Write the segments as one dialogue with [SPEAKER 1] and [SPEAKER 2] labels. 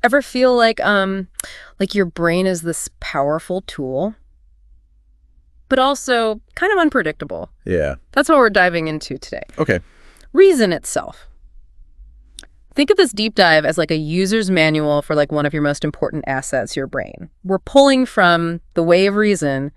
[SPEAKER 1] Ever feel like your brain is this powerful tool, but also kind of unpredictable?
[SPEAKER 2] Yeah.
[SPEAKER 1] That's what we're diving into today.
[SPEAKER 2] Okay.
[SPEAKER 1] Reason itself. Think of this deep dive as like a user's manual for like one of your most important assets, your brain. We're pulling from the way of reason,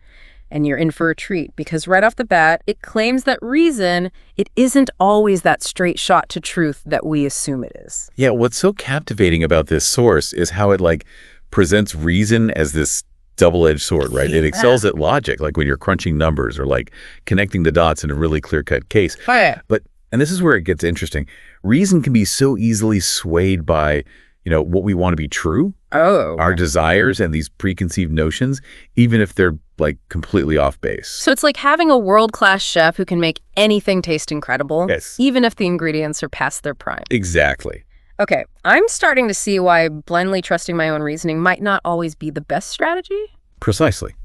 [SPEAKER 1] and you're in for a treat because right off the bat, it claims that reason, it isn't always that straight shot to truth that we assume it is.
[SPEAKER 2] Yeah, what's so captivating about this source is how it like presents reason as this double-edged sword, right? It excels at logic, like when you're crunching numbers or like connecting the dots in a really clear-cut case.
[SPEAKER 1] Oh, yeah.
[SPEAKER 2] But, and this is where it gets interesting, reason can be so easily swayed by, what we want to be true, our desires and these preconceived notions, even if they're like completely off base.
[SPEAKER 1] So it's like having a world-class chef who can make anything taste incredible,
[SPEAKER 2] yes,
[SPEAKER 1] even if the ingredients are past their prime.
[SPEAKER 2] Exactly.
[SPEAKER 1] Okay, I'm starting to see why blindly trusting my own reasoning might not always be the best strategy.
[SPEAKER 2] Precisely.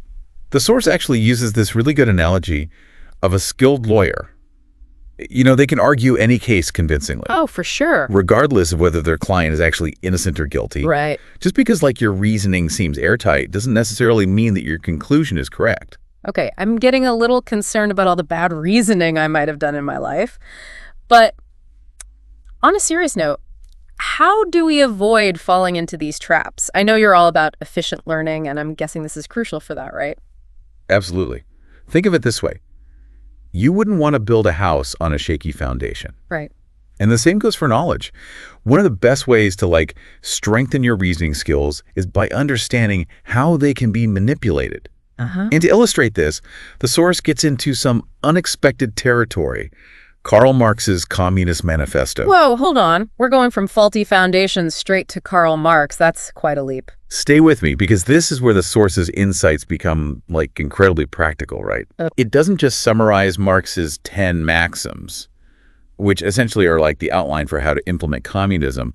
[SPEAKER 2] The source actually uses this really good analogy of a skilled lawyer. They can argue any case convincingly.
[SPEAKER 1] Oh, for sure.
[SPEAKER 2] Regardless of whether their client is actually innocent or guilty.
[SPEAKER 1] Right.
[SPEAKER 2] Just because like your reasoning seems airtight doesn't necessarily mean that your conclusion is correct.
[SPEAKER 1] Okay, I'm getting a little concerned about all the bad reasoning I might have done in my life. But on a serious note, how do we avoid falling into these traps? I know you're all about efficient learning, and I'm guessing this is crucial for that, right?
[SPEAKER 2] Absolutely. Think of it this way. You wouldn't want to build a house on a shaky foundation.
[SPEAKER 1] Right.
[SPEAKER 2] And the same goes for knowledge. One of the best ways to like strengthen your reasoning skills is by understanding how they can be manipulated. And to illustrate this, the source gets into some unexpected territory. Karl Marx's Communist Manifesto.
[SPEAKER 1] Whoa, hold on. We're going from faulty foundations straight to Karl Marx. That's quite a leap.
[SPEAKER 2] Stay with me, because this is where the source's insights become like incredibly practical, right? It doesn't just summarize Marx's 10 maxims, which essentially are like the outline for how to implement communism,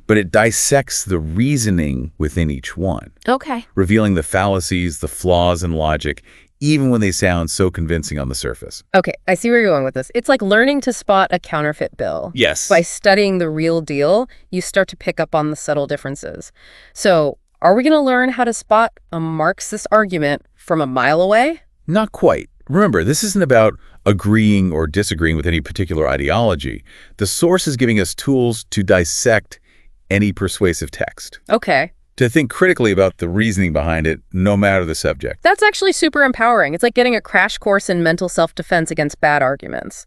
[SPEAKER 2] but it dissects the reasoning within each one.
[SPEAKER 1] Okay.
[SPEAKER 2] Revealing the fallacies, the flaws in logic, even when they sound so convincing on the surface.
[SPEAKER 1] Okay, I see where you're going with this. It's like learning to spot a counterfeit bill.
[SPEAKER 2] Yes.
[SPEAKER 1] By studying the real deal, you start to pick up on the subtle differences. So, are we going to learn how to spot a Marxist argument from a mile away?
[SPEAKER 2] Not quite. Remember, this isn't about agreeing or disagreeing with any particular ideology. The source is giving us tools to dissect any persuasive text.
[SPEAKER 1] Okay.
[SPEAKER 2] To think critically about the reasoning behind it, no matter the subject.
[SPEAKER 1] That's actually super empowering. It's like getting a crash course in mental self-defense against bad arguments.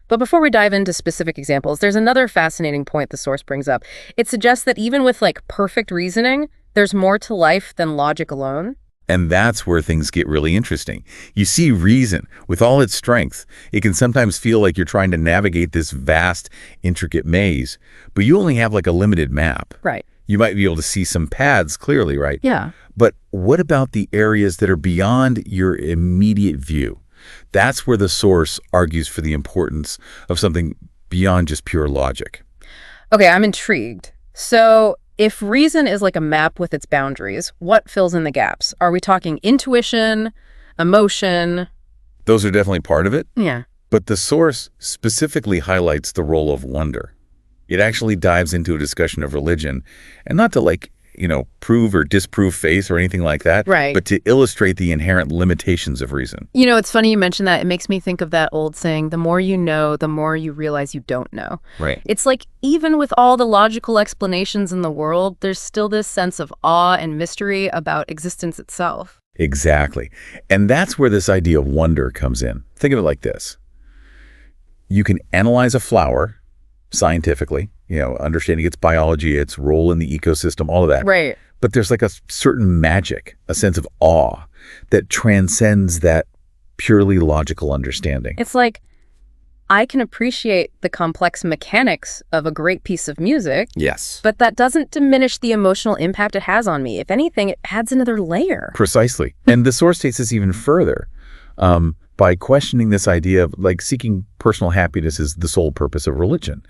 [SPEAKER 1] But before we dive into specific examples, there's another fascinating point the source brings up. It suggests that even with like perfect reasoning, there's more to life than logic alone.
[SPEAKER 2] And that's where things get really interesting. You see, reason, with all its strength, it can sometimes feel like you're trying to navigate this vast, intricate maze, but you only have like a limited map.
[SPEAKER 1] Right.
[SPEAKER 2] You might be able to see some paths clearly, right?
[SPEAKER 1] Yeah.
[SPEAKER 2] But what about the areas that are beyond your immediate view? That's where the source argues for the importance of something beyond just pure logic.
[SPEAKER 1] Okay, I'm intrigued. So if reason is like a map with its boundaries, what fills in the gaps? Are we talking intuition, emotion?
[SPEAKER 2] Those are definitely part of it.
[SPEAKER 1] Yeah.
[SPEAKER 2] But the source specifically highlights the role of wonder. It actually dives into a discussion of religion, and not to like, prove or disprove faith or anything like that,
[SPEAKER 1] right,
[SPEAKER 2] but to illustrate the inherent limitations of reason.
[SPEAKER 1] It's funny you mentioned that. It makes me think of that old saying, the more you know, the more you realize you don't know.
[SPEAKER 2] Right.
[SPEAKER 1] It's like even with all the logical explanations in the world, there's still this sense of awe and mystery about existence itself.
[SPEAKER 2] Exactly. And that's where this idea of wonder comes in. Think of it like this. You can analyze a flower scientifically, understanding its biology, its role in the ecosystem, all of that.
[SPEAKER 1] Right.
[SPEAKER 2] But there's like a certain magic, a sense of awe that transcends that purely logical understanding.
[SPEAKER 1] It's like I can appreciate the complex mechanics of a great piece of music.
[SPEAKER 2] Yes.
[SPEAKER 1] But that doesn't diminish the emotional impact it has on me. If anything, it adds another layer.
[SPEAKER 2] Precisely. And the source takes this even further. By questioning this idea of like seeking personal happiness is the sole purpose of religion.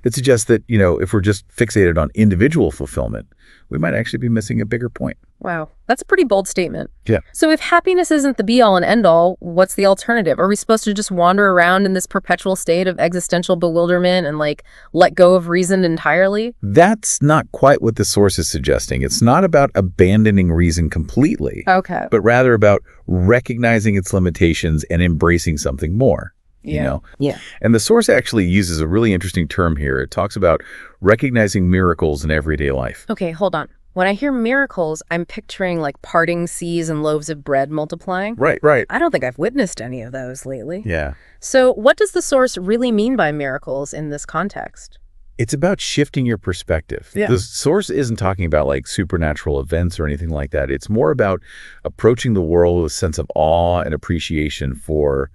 [SPEAKER 2] It suggests that, if we're just fixated on individual fulfillment, we might actually be missing a bigger point.
[SPEAKER 1] Wow. That's a pretty bold statement.
[SPEAKER 2] Yeah.
[SPEAKER 1] So if happiness isn't the be-all and end-all, what's the alternative? Are we supposed to just wander around in this perpetual state of existential bewilderment and, like, let go of reason entirely?
[SPEAKER 2] That's not quite what the source is suggesting. It's not about abandoning reason completely,
[SPEAKER 1] Okay.
[SPEAKER 2] but rather about recognizing its limitations and embracing something more. You know?
[SPEAKER 1] Yeah.
[SPEAKER 2] And the source actually uses a really interesting term here. It talks about recognizing miracles in everyday life.
[SPEAKER 1] Okay, hold on. When I hear miracles, I'm picturing, like, parting seas and loaves of bread multiplying.
[SPEAKER 2] Right.
[SPEAKER 1] I don't think I've witnessed any of those lately.
[SPEAKER 2] Yeah.
[SPEAKER 1] So what does the source really mean by miracles in this context?
[SPEAKER 2] It's about shifting your perspective.
[SPEAKER 1] Yeah.
[SPEAKER 2] The source isn't talking about like supernatural events or anything like that. It's more about approaching the world with a sense of awe and appreciation for,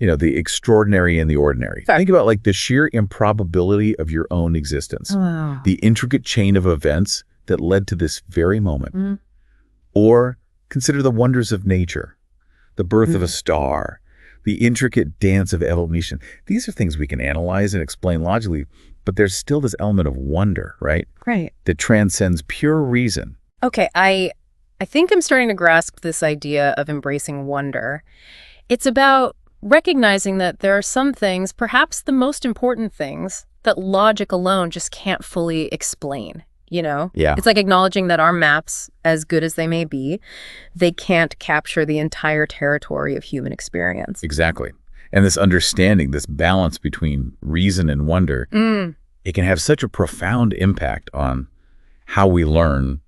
[SPEAKER 2] the extraordinary and the ordinary.
[SPEAKER 1] Okay.
[SPEAKER 2] Think about like the sheer improbability of your own existence,
[SPEAKER 1] Wow.
[SPEAKER 2] the intricate chain of events that led to this very moment.
[SPEAKER 1] Mhm.
[SPEAKER 2] Or consider the wonders of nature, the birth of a star, the intricate dance of evolution. These are things we can analyze and explain logically, but there's still this element of wonder, right?
[SPEAKER 1] Right.
[SPEAKER 2] That transcends pure reason.
[SPEAKER 1] Okay, I think I'm starting to grasp this idea of embracing wonder. It's about recognizing that there are some things, perhaps the most important things, that logic alone just can't fully explain,
[SPEAKER 2] Yeah.
[SPEAKER 1] It's like acknowledging that our maps, as good as they may be, they can't capture the entire territory of human experience.
[SPEAKER 2] Exactly. And this understanding, this balance between reason and wonder, it can have such a profound impact on how we learn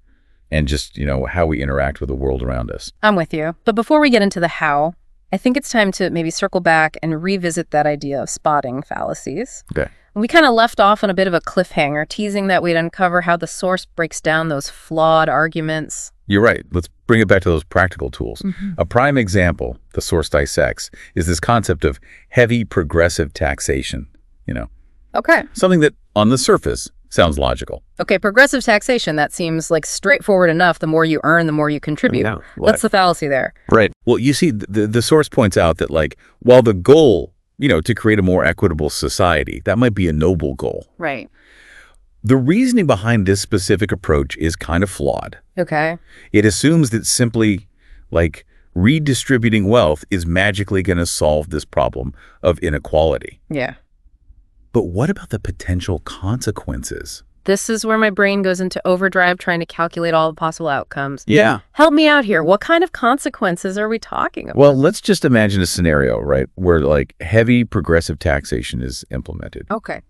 [SPEAKER 2] and just, how we interact with the world around us.
[SPEAKER 1] I'm with you. But before we get into the how, I think it's time to maybe circle back and revisit that idea of spotting fallacies.
[SPEAKER 2] Okay.
[SPEAKER 1] We kind of left off on a bit of a cliffhanger, teasing that we'd uncover how the source breaks down those flawed arguments.
[SPEAKER 2] You're right. Let's bring it back to those practical tools. A prime example, the source dissects, is this concept of heavy progressive taxation,
[SPEAKER 1] Okay.
[SPEAKER 2] something that on the surface sounds logical.
[SPEAKER 1] Okay, progressive taxation, that seems like straightforward enough. The more you earn, the more you contribute.
[SPEAKER 2] Yeah.
[SPEAKER 1] What's the fallacy there?
[SPEAKER 2] Right. Well, you see, the source points out that, like, while the goal, to create a more equitable society, that might be a noble goal.
[SPEAKER 1] Right.
[SPEAKER 2] The reasoning behind this specific approach is kind of flawed.
[SPEAKER 1] Okay.
[SPEAKER 2] It assumes that simply, like, redistributing wealth is magically going to solve this problem of inequality.
[SPEAKER 1] Yeah.
[SPEAKER 2] But what about the potential consequences?
[SPEAKER 1] This is where my brain goes into overdrive trying to calculate all the possible outcomes.
[SPEAKER 2] Yeah.
[SPEAKER 1] Help me out here. What kind of consequences are we talking about?
[SPEAKER 2] Well, let's just imagine a scenario, right, where like heavy progressive taxation is implemented.
[SPEAKER 1] Okay.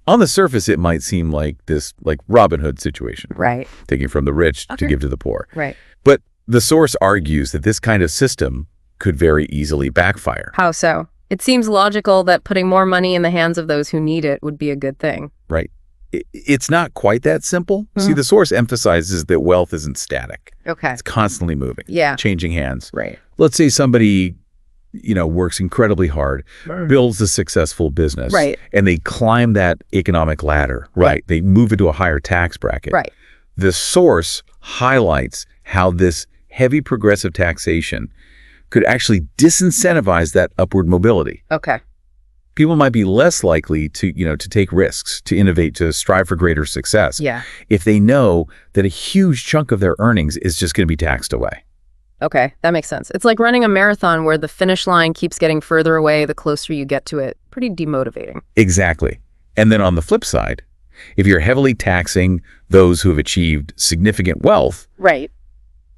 [SPEAKER 2] On the surface, it might seem like this like Robin Hood situation,
[SPEAKER 1] Right.
[SPEAKER 2] taking from the rich to
[SPEAKER 1] Okay.
[SPEAKER 2] give to the poor.
[SPEAKER 1] Right.
[SPEAKER 2] But the source argues that this kind of system could very easily backfire.
[SPEAKER 1] How so? It seems logical that putting more money in the hands of those who need it would be a good thing.
[SPEAKER 2] Right. It's not quite that simple. See, the source emphasizes that wealth isn't static.
[SPEAKER 1] Okay.
[SPEAKER 2] It's constantly moving,
[SPEAKER 1] Yeah.
[SPEAKER 2] changing hands.
[SPEAKER 1] Right.
[SPEAKER 2] Let's say somebody, works incredibly hard, builds a successful business,
[SPEAKER 1] Right.
[SPEAKER 2] and they climb that economic ladder, right? They move into a higher tax bracket.
[SPEAKER 1] Right.
[SPEAKER 2] The source highlights how this heavy progressive taxation could actually disincentivize that upward mobility.
[SPEAKER 1] Okay.
[SPEAKER 2] People might be less likely to, to take risks, to innovate, to strive for greater success.
[SPEAKER 1] Yeah.
[SPEAKER 2] If they know that a huge chunk of their earnings is just going to be taxed away.
[SPEAKER 1] Okay. That makes sense. It's like running a marathon where the finish line keeps getting further away the closer you get to it. Pretty demotivating.
[SPEAKER 2] Exactly. And then on the flip side, if you're heavily taxing those who have achieved significant wealth,
[SPEAKER 1] Right.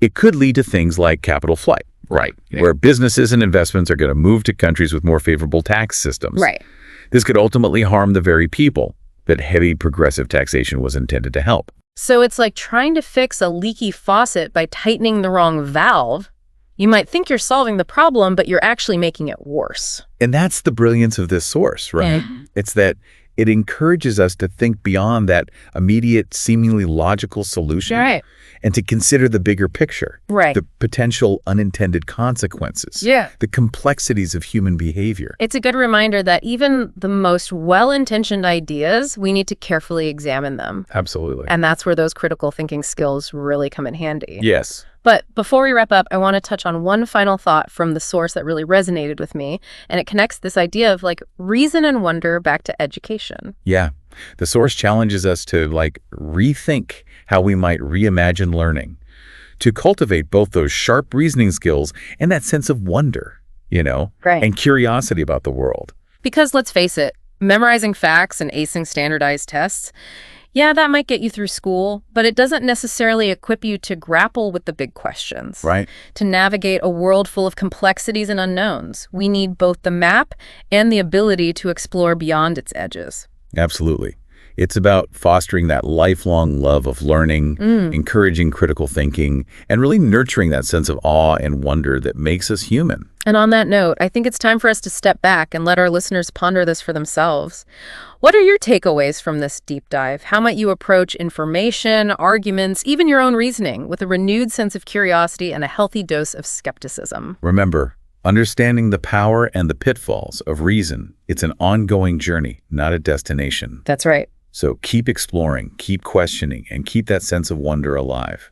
[SPEAKER 2] it could lead to things like capital flight. Right. Where businesses and investments are going to move to countries with more favorable tax systems.
[SPEAKER 1] Right.
[SPEAKER 2] This could ultimately harm the very people that heavy progressive taxation was intended to help.
[SPEAKER 1] So it's like trying to fix a leaky faucet by tightening the wrong valve. You might think you're solving the problem, but you're actually making it worse.
[SPEAKER 2] And that's the brilliance of this source, right? It's that it encourages us to think beyond that immediate, seemingly logical solution.
[SPEAKER 1] Right.
[SPEAKER 2] And to consider the bigger picture.
[SPEAKER 1] Right.
[SPEAKER 2] The potential unintended consequences.
[SPEAKER 1] Yeah.
[SPEAKER 2] The complexities of human behavior.
[SPEAKER 1] It's a good reminder that even the most well-intentioned ideas, we need to carefully examine them.
[SPEAKER 2] Absolutely.
[SPEAKER 1] And that's where those critical thinking skills really come in handy.
[SPEAKER 2] Yes.
[SPEAKER 1] But before we wrap up, I want to touch on one final thought from the source that really resonated with me. And it connects this idea of like reason and wonder back to education.
[SPEAKER 2] Yeah. The source challenges us to, rethink how we might reimagine learning, to cultivate both those sharp reasoning skills and that sense of wonder,
[SPEAKER 1] Right.
[SPEAKER 2] and curiosity about the world.
[SPEAKER 1] Because let's face it, memorizing facts and acing standardized tests, yeah, that might get you through school, but it doesn't necessarily equip you to grapple with the big questions.
[SPEAKER 2] Right.
[SPEAKER 1] To navigate a world full of complexities and unknowns, we need both the map and the ability to explore beyond its edges.
[SPEAKER 2] Absolutely. It's about fostering that lifelong love of learning, encouraging critical thinking, and really nurturing that sense of awe and wonder that makes us human.
[SPEAKER 1] And on that note, I think it's time for us to step back and let our listeners ponder this for themselves. What are your takeaways from this deep dive? How might you approach information, arguments, even your own reasoning with a renewed sense of curiosity and a healthy dose of skepticism?
[SPEAKER 2] Remember, understanding the power and the pitfalls of reason, it's an ongoing journey, not a destination.
[SPEAKER 1] That's right.
[SPEAKER 2] So keep exploring, keep questioning, and keep that sense of wonder alive.